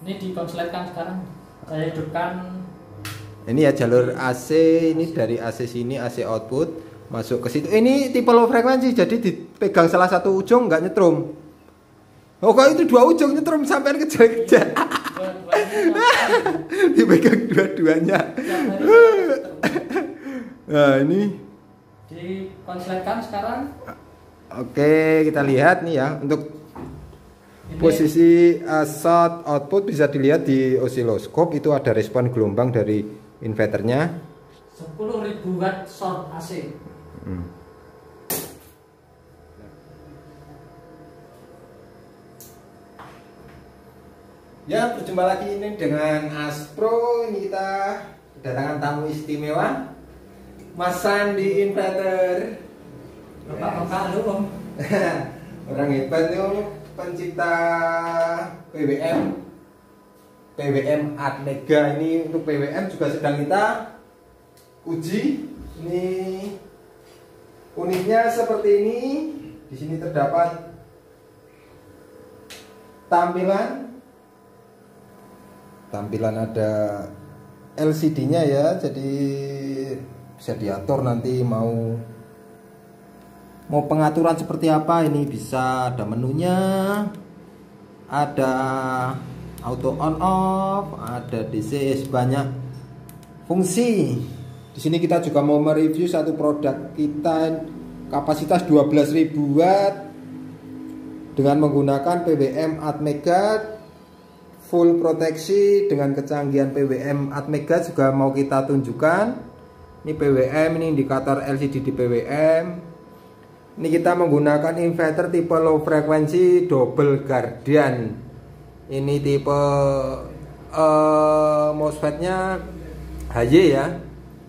Ini dikonsletkan sekarang. Saya hidupkan. Ini ya jalur AC, ini dari AC sini AC output masuk ke situ. Ini tipe low frekuensi, jadi dipegang salah satu ujung nggak nyetrum. Oh kok itu dua ujung nyetrum sampai kejar-kejar. Dipegang dua-duanya. Nah ini Dikonsletkan sekarang. oke, kita lihat nih ya untuk posisi short output bisa dilihat di osiloskop, itu ada respon gelombang dari inverternya 10.000 watt short AC. Ya, berjumpa lagi ini dengan Aspro. Ini kita kedatangan tamu istimewa, Mas Sandi Inverter. Bapak lu Om. Orang hebat nih, pencipta PWM Atmega. Ini untuk PWM juga sedang kita uji. Ini unitnya seperti ini. Di sini terdapat tampilan ada LCD-nya ya, jadi bisa diatur nanti mau pengaturan seperti apa. Ini bisa ada menunya, ada auto on off, ada DC, banyak fungsi. Di sini kita juga mau mereview satu produk kita, kapasitas 12.000 watt dengan menggunakan PWM Atmega, full proteksi dengan kecanggihan PWM Atmega juga mau kita tunjukkan. Ini PWM, ini indikator LCD di PWM. Ini kita menggunakan inverter tipe low frekuensi double guardian. Ini tipe MOSFET-nya HY ya,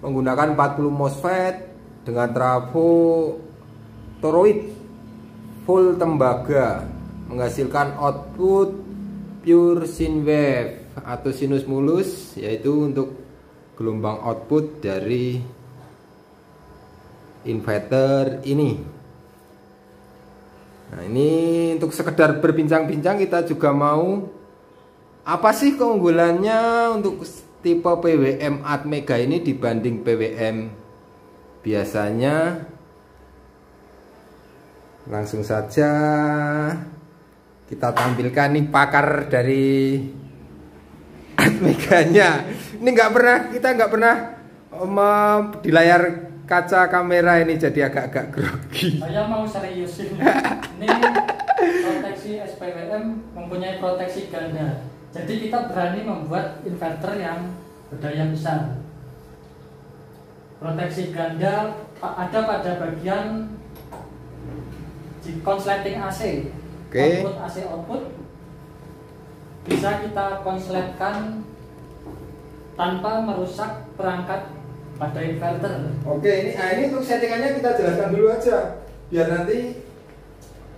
menggunakan 40 MOSFET dengan trafo toroid full tembaga, menghasilkan output pure sine wave atau sinus mulus, yaitu untuk gelombang output dari inverter ini. Nah, ini untuk sekedar berbincang-bincang, kita juga mau apa sih keunggulannya untuk tipe PWM Atmega ini dibanding PWM biasanya. Langsung saja kita tampilkan nih pakar dari Atmeganya. Ini kita nggak pernah di layar kaca kamera ini, jadi agak-agak grogi. Saya mau seriusin. Ini proteksi SPWM mempunyai proteksi ganda. Jadi kita berani membuat inverter yang berdaya besar. Proteksi ganda ada pada bagian di konsleting AC. Output AC output bisa kita konsletkan tanpa merusak perangkat pada inverter. Oke, ini untuk settingannya kita jelaskan dulu aja, biar nanti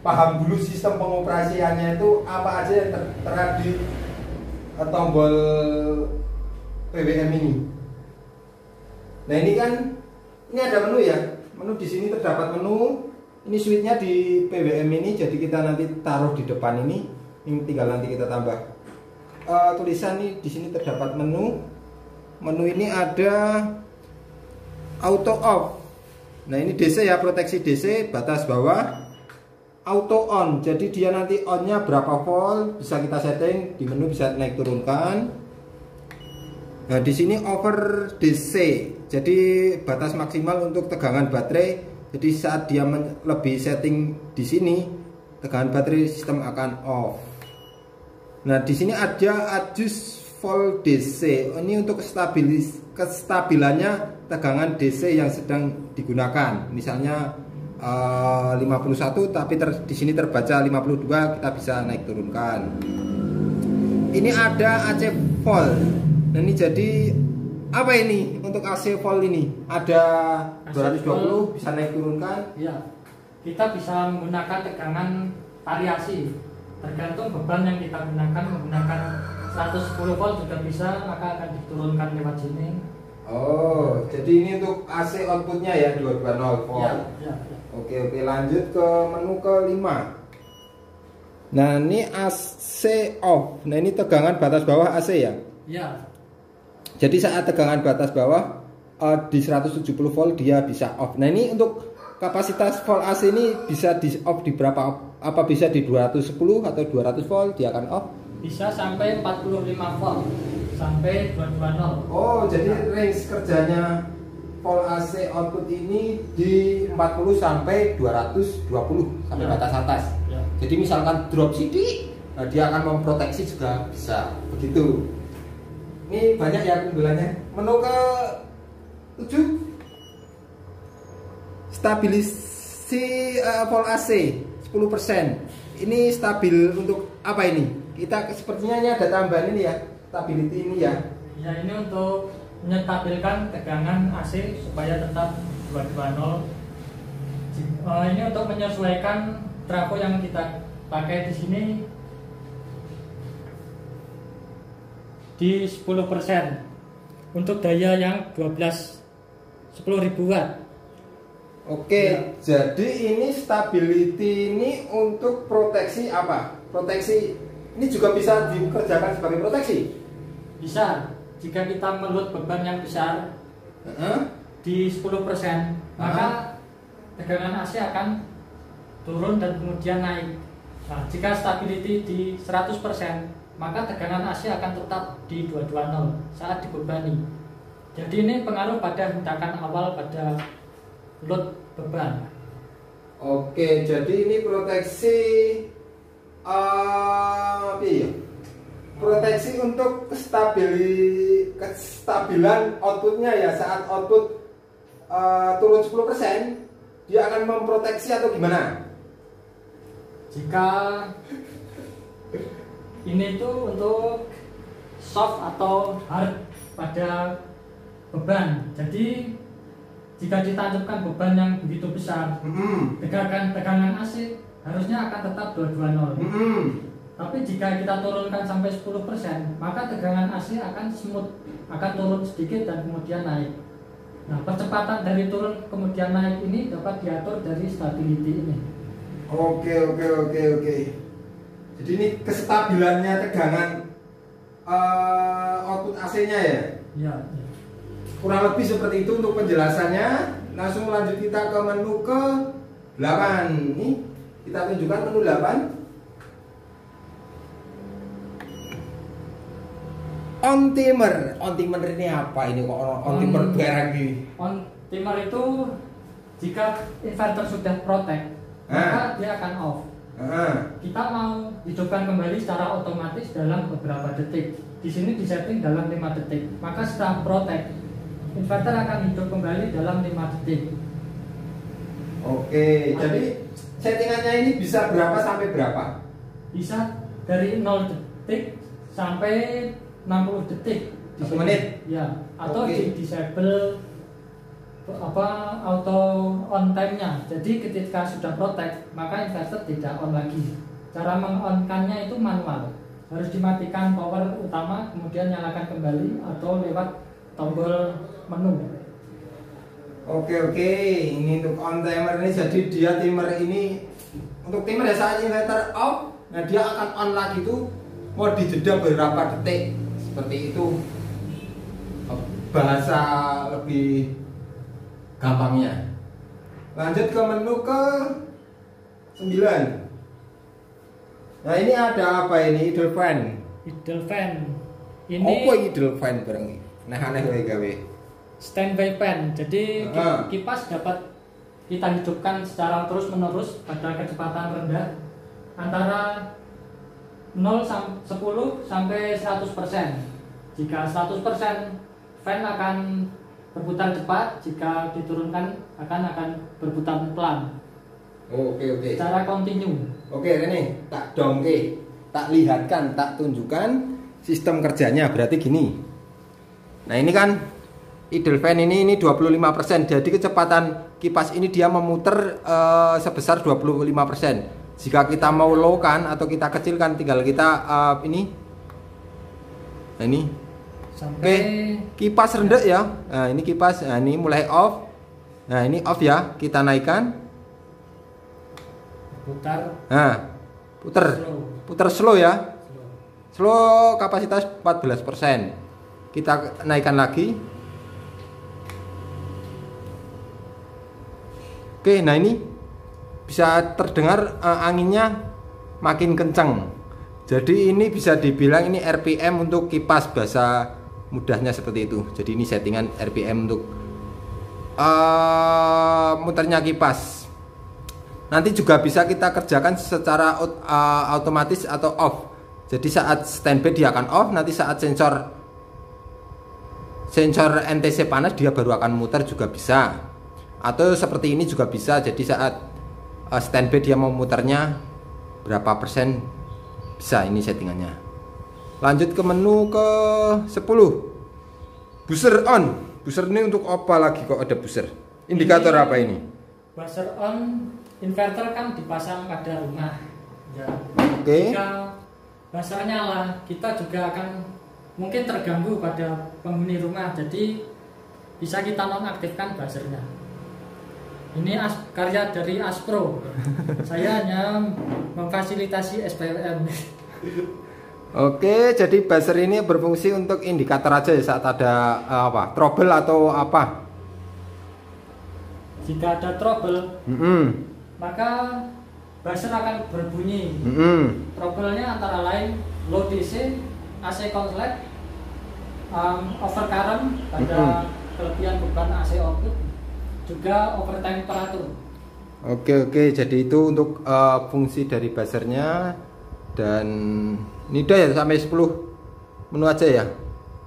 paham dulu sistem pengoperasiannya itu apa aja yang tertera di tombol PWM ini. Nah ini kan, ini ada menu ya, menu di sini terdapat menu. Ini switchnya di PWM ini, jadi kita nanti taruh di depan ini tinggal nanti kita tambah tulisan. Nih di sini terdapat menu. Menu ini ada auto off. Nah ini DC ya, proteksi DC, batas bawah. Auto on, jadi dia nanti onnya berapa volt bisa kita setting di menu, bisa naik turunkan. Nah di sini over DC, jadi batas maksimal untuk tegangan baterai. Jadi saat dia lebih setting di sini, tegangan baterai sistem akan off. Nah di sini ada adjust volt DC. Ini untuk kestabilannya tegangan DC yang sedang digunakan. Misalnya 51, tapi di sini terbaca 52, kita bisa naik turunkan. Ini ada AC volt. Nah ini jadi apa ini untuk AC volt ini? Ada 220, bisa naik turunkan. Iya. Kita bisa menggunakan tegangan variasi tergantung beban yang kita gunakan. Menggunakan 110 volt juga bisa, maka akan diturunkan lewat sini. Oh, jadi ini untuk AC outputnya ya 220 volt. Ya. Oke, lanjut ke menu kelima. Nah, ini AC off. Nah, ini tegangan batas bawah AC ya. Ya, Jadi saat tegangan batas bawah di 170 volt dia bisa off. Nah, ini untuk kapasitas volt AC ini bisa di off di berapa? Apa bisa di 210 atau 200 volt dia akan off? bisa sampai 45 volt sampai 220. Oh, jadi range kerjanya volt AC output ini di 40 sampai 220 sampai Ya. batas atas. Ya. Jadi misalkan drop sidik, dia akan memproteksi juga bisa begitu. Ini banyak ya keunggulannya. Menu ke 7 stabilisi volt AC 10%. Ini stabil untuk apa ini? Kita sepertinya ini ada tambahan ini ya, stability ini ya. Ya, ini untuk menstabilkan tegangan AC supaya tetap 220. Ini untuk menyesuaikan trafo yang kita pakai di sini di 10% untuk daya yang 10.000 watt. Oke, Ya. jadi ini stability ini untuk proteksi apa? Proteksi ini juga bisa dikerjakan sebagai proteksi. Bisa jika kita melut beban yang besar di 10%, maka tegangan AC akan turun dan kemudian naik. Nah, jika stability di 100%, maka tegangan AC akan tetap di 220 saat dibebani. Jadi ini pengaruh pada hentakan awal pada load beban. Oke, jadi ini proteksi iya. Proteksi untuk kestabilan outputnya ya, saat output turun 10% dia akan memproteksi atau gimana? Jika ini tuh untuk soft atau hard pada beban. Jadi jika ditancapkan beban yang begitu besar, tegangan AC harusnya akan tetap 220. Tapi jika kita turunkan sampai 10%, maka tegangan AC akan smooth, akan turun sedikit dan kemudian naik. Nah, percepatan dari turun kemudian naik ini dapat diatur dari stability ini. Oke. Jadi ini kestabilannya tegangan output AC-nya ya. Ya. Kurang lebih seperti itu untuk penjelasannya. Langsung lanjut kita ke menu ke 8. Ini kita tunjukkan menu 8. On timer. On timer ini apa ini kok on timer barang ini? On timer itu jika inverter sudah protect, maka dia akan off. Kita mau hidupkan kembali secara otomatis dalam beberapa detik. Di sini disetting dalam 5 detik. Maka setelah protect, inverter akan hidup kembali dalam 5 detik. Oke, jadi settingannya ini bisa berapa sampai berapa? Bisa dari 0 detik sampai 60 detik. 1 menit? Ya, atau Oke. di disable auto on time-nya. Jadi ketika sudah protect, maka inverter tidak on lagi. Cara meng-on-kannya itu manual. Harus dimatikan power utama, kemudian nyalakan kembali atau lewat tombol menu. Oke, ini untuk on timer ini, jadi dia timer ini untuk timer ya saat inverter off, nah dia akan on lagi tuh mau dijeda berapa detik seperti itu, bahasa lebih gampangnya. Lanjut ke menu ke 9. Nah ini ada apa ini? Idle fan. Idle fan. Ini Apa idle fan bareng? Nah aneh gawe. standby fan. Jadi Ah. kipas dapat kita hidupkan secara terus menerus pada kecepatan rendah antara 10 sampai 100%. Jika 100%, fan akan berputar cepat, jika diturunkan akan berputar pelan. Oke. Secara kontinu. Oke Rene, tak dongke, tak lihatkan, tak tunjukkan sistem kerjanya. Berarti gini. Nah ini kan idle fan ini 25%. Jadi kecepatan kipas ini dia memutar sebesar 25%. Jika kita mau low kan atau kita kecilkan, tinggal kita ini. Nah ini. Sampai Oke, kipas rendah ya. Nah ini kipas, nah ini mulai off. Nah ini off ya, kita naikkan. putar. Nah, puter slow ya. Slow kapasitas 14%. Kita naikkan lagi. Oke, nah ini bisa terdengar anginnya makin kencang. Jadi ini bisa dibilang ini RPM untuk kipas, bahasa mudahnya seperti itu. Jadi ini settingan RPM untuk muternya kipas. Nanti juga bisa kita kerjakan secara otomatis atau off. Jadi saat standby dia akan off, nanti saat sensor NTC panas dia baru akan muter juga bisa. Atau seperti ini juga bisa. Jadi saat standby dia mau muternya berapa persen bisa, ini settingannya. Lanjut ke menu ke 10. Buzzer on. Buzzer ini untuk apa lagi kok ada buzzer? Indikator ini, apa ini? Buzzer on, inverter kan dipasang pada rumah. Ya. Oke. Jika buzzer nyala, kita juga akan mungkin terganggu pada penghuni rumah. Jadi bisa kita nonaktifkan buzzernya. Ini karya dari Aspro. Saya hanya memfasilitasi SPLM. Oke, jadi buzzer ini berfungsi untuk indikator aja ya saat ada trouble atau apa. Jika ada trouble, maka buzzer akan berbunyi. Trouble-nya antara lain low DC, AC konslet, overcurrent pada kelebihan beban AC output, juga overtemperatur. Oke, jadi itu untuk fungsi dari buzzernya. Dan ini udah ya sampai 10 menu aja ya,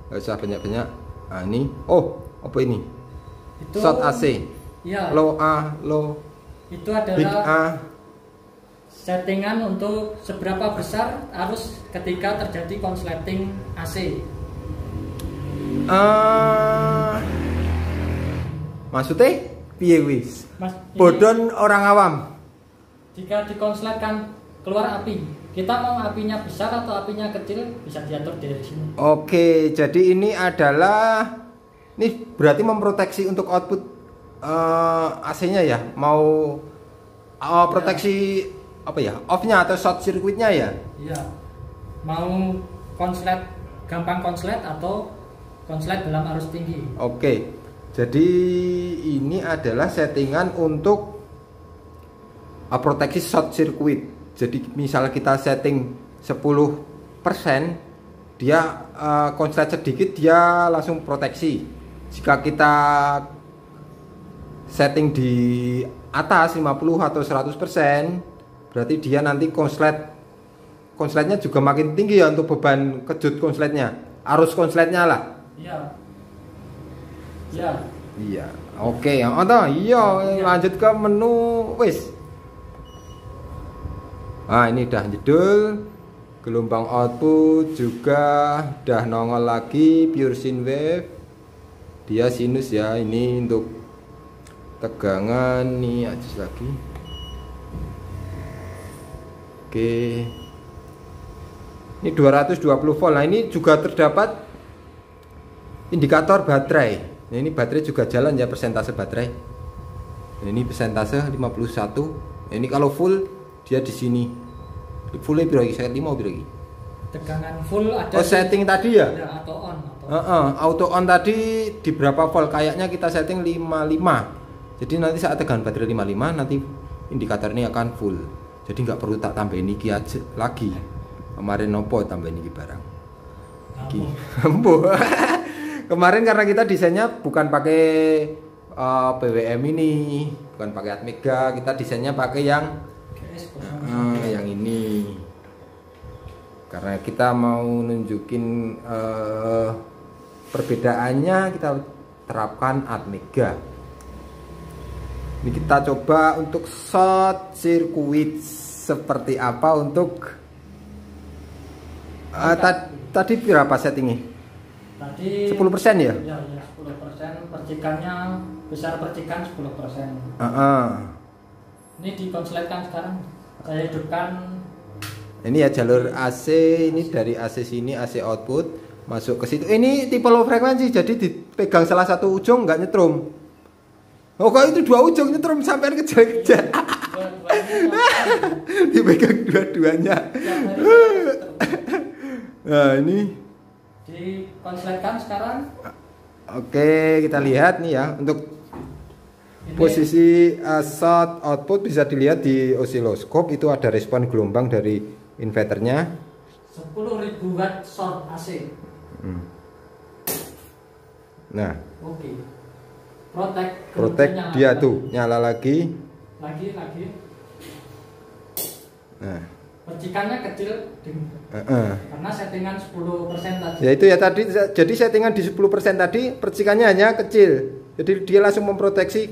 nggak usah banyak-banyak. Nah ini, apa ini? Itu, short AC, ya, low A, low, itu adalah big A. Settingan untuk seberapa besar arus ketika terjadi konsleting AC. Maksudnya piye wis? Bodon orang awam. Jika dikonsletkan keluar api, kita mau apinya besar atau apinya kecil bisa diatur dari sini. Oke, jadi ini adalah, ini berarti memproteksi untuk output AC-nya ya, mau proteksi apa ya, off-nya atau short circuit-nya ya? Iya. Mau konslet gampang konslet atau konslet dalam arus tinggi. Oke. Jadi ini adalah settingan untuk proteksi short circuit. Jadi misalnya kita setting 10%, dia konslet sedikit dia langsung proteksi. Jika kita setting di atas 50 atau 100%, berarti dia nanti konsletnya juga makin tinggi ya untuk beban kejut konsletnya, arus konsletnya lah. Iya. Oke, lanjut ke menu wis. Nah ini udah jedul, gelombang output juga udah nongol lagi, pure sine wave, dia sinus ya. Ini untuk tegangan nih, adjust lagi. Oke, ini 220 volt. Nah ini juga terdapat indikator baterai. Nah ini baterai juga jalan ya, persentase baterai. Nah, ini persentase 51. Nah, ini kalau full dia di sini. Fullnya berapa? Saya 5 berapa? Tegangan full ada. Setting tadi ya? Ya, auto on. Auto on tadi di berapa volt? Kayaknya kita setting 55. Jadi nanti saat tegangan baterai 55 nanti indikator ini akan full. Jadi nggak perlu tak tambahin iki aja lagi. Kemarin nopo tambahin iki barang. Kemarin karena kita desainnya bukan pakai PWM ini, bukan pakai Atmega, kita desainnya pakai yang ini. Karena kita mau nunjukin perbedaannya, kita terapkan Atmega. Ini kita coba untuk short circuit seperti apa untuk tadi berapa settingnya? Tadi 10% ya? Ya, 10%. Percikannya besar, percikan 10%. Ini dikonsletkan sekarang. Saya hidupkan. Ini ya jalur AC, ini dari AC sini, AC output masuk ke situ. Ini tipe low frekuensi, jadi dipegang salah satu ujung nggak nyetrum. Oh kok itu dua ujung nyetrum sampai kejar-kejar. Dipegang dua-duanya. Nah, ini dikonsletkan sekarang. Oke, kita lihat nih ya untuk Ini posisi short output bisa dilihat di osiloskop, itu ada respon gelombang dari inverternya 10.000 watt short AC. Nah, Oke. Protect dia tuh nyala lagi. Lagi. Nah, Percikannya kecil karena settingan 10% tadi. ya itu ya tadi, jadi settingan di 10% tadi percikannya hanya kecil. Jadi dia langsung memproteksi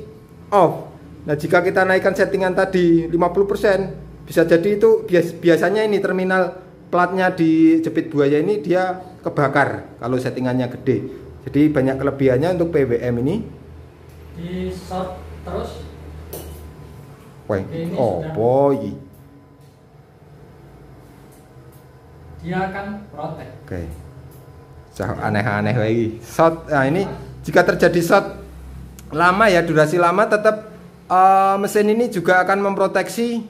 off. Nah, jika kita naikkan settingan tadi 50%, bisa jadi itu biasanya ini terminal platnya di jepit buaya ini dia kebakar kalau settingannya gede. Jadi banyak kelebihannya untuk PWM ini. Di short terus. Wah, Ini boy. Dia akan protect. Oke. Aneh-aneh lagi. Short. Nah, ini jika terjadi short lama ya, durasi lama, tetap mesin ini juga akan memproteksi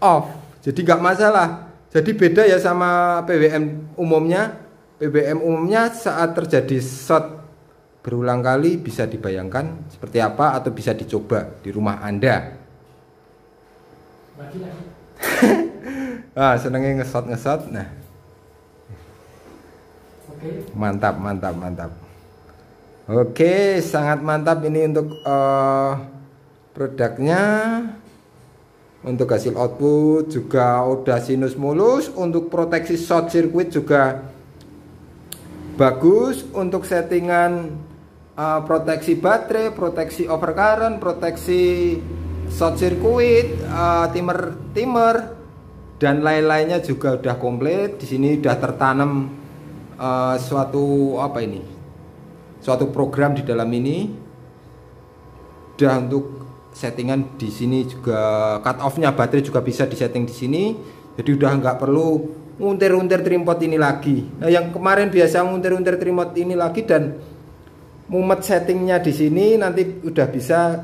off. Jadi nggak masalah. Jadi beda ya sama PWM umumnya. PWM umumnya saat terjadi short berulang kali bisa dibayangkan seperti apa, atau bisa dicoba di rumah Anda. Lagi. Senengnya ngesot. Nah, Oke. mantap. Oke, sangat mantap ini untuk produknya. Untuk hasil output juga udah sinus mulus. Untuk proteksi short circuit juga bagus. Untuk settingan proteksi baterai, proteksi overcurrent, proteksi short circuit, timer dan lain-lainnya juga udah komplit. Di sini udah tertanam suatu program di dalam ini. Udah untuk settingan di sini juga, cut off-nya baterai juga bisa disetting di sini. Jadi udah nggak perlu nguntir-nguntir trimpot ini lagi. Nah, yang kemarin biasa nguntir-nguntir trimpot ini lagi dan mumet settingnya di sini, nanti udah bisa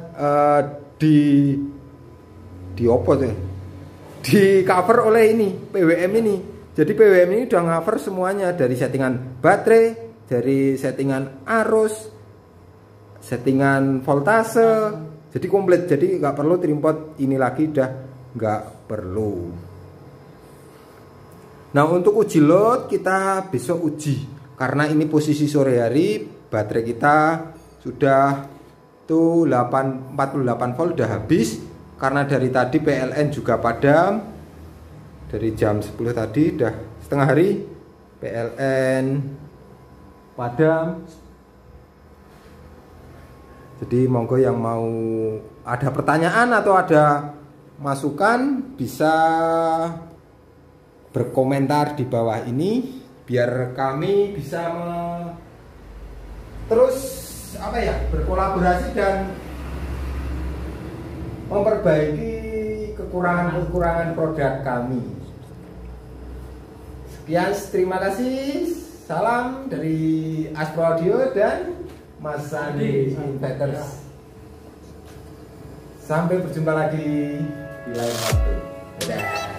di apa tuh? Di cover oleh ini PWM ini. Jadi PWM ini udah cover semuanya, dari settingan baterai, dari settingan arus, settingan voltase, jadi komplit. Jadi nggak perlu trimpot ini lagi, udah nggak perlu. Nah, untuk uji load kita besok uji, karena ini posisi sore hari, baterai kita sudah tuh 48 volt udah habis. Karena dari tadi PLN juga padam, dari jam 10 tadi udah setengah hari PLN padam. Jadi monggo yang mau ada pertanyaan atau ada masukan bisa berkomentar di bawah ini, biar kami bisa terus berkolaborasi dan memperbaiki kekurangan-kekurangan produk kami. Sekian, terima kasih. Salam dari Aspro Audio dan Mas Sandi Inverters. Sampai berjumpa lagi di lain waktu. Dadah.